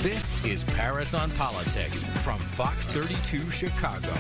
This is Paris on Politics from Fox 32 Chicago.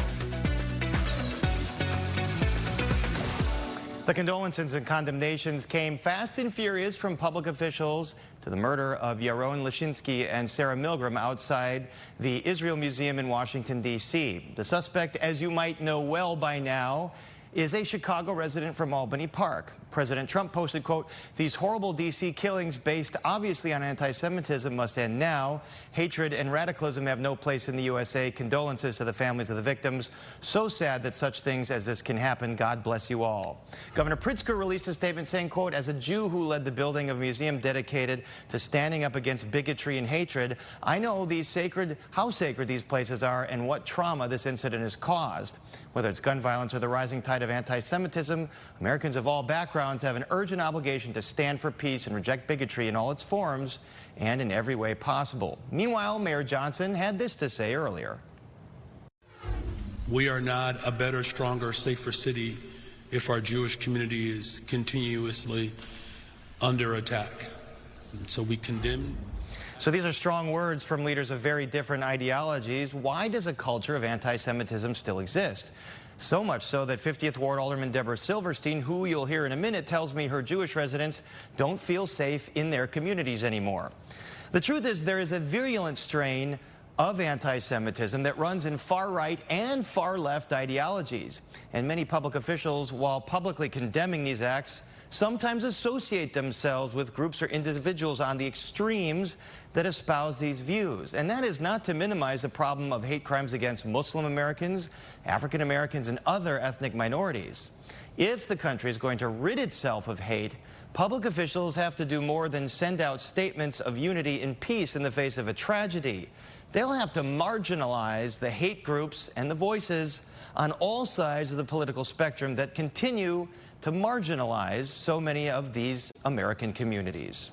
The condolences and condemnations came fast and furious from public officials to the murder of Yaron Lashinsky and Sarah Milgram outside the Israel Museum in Washington, D.C. The suspect, as you might know well by now, is a Chicago resident from Albany Park. President Trump posted, quote, "These horrible D.C. killings based obviously on anti-Semitism must end now. Hatred and radicalism have no place in the USA. Condolences to the families of the victims. So sad that such things as this can happen. God bless you all." Governor Pritzker released a statement saying, quote, "As a Jew who led the building of a museum dedicated to standing up against bigotry and hatred, I know how sacred these places are and what trauma this incident has caused. Whether it's gun violence or the rising tide of anti-Semitism, Americans of all backgrounds have an urgent obligation to stand for peace and reject bigotry in all its forms and in every way possible." Meanwhile, Mayor Johnson had this to say earlier. We are not a better, stronger, safer city if our Jewish community is continuously under attack. And so we condemn. So these are strong words from leaders of very different ideologies. Why does a culture of anti-Semitism still exist? So much so that 50th Ward Alderman Deborah Silverstein, who you'll hear in a minute, tells me her Jewish residents don't feel safe in their communities anymore. The truth is there is a virulent strain of anti-Semitism that runs in far-right and far-left ideologies. And many public officials, while publicly condemning these acts, sometimes associate themselves with groups or individuals on the extremes that espouse these views. And that is not to minimize the problem of hate crimes against Muslim Americans, African Americans, and other ethnic minorities. If the country is going to rid itself of hate, public officials have to do more than send out statements of unity and peace in the face of a tragedy. They'll have to marginalize the hate groups and the voices on all sides of the political spectrum that continue to marginalize so many of these American communities.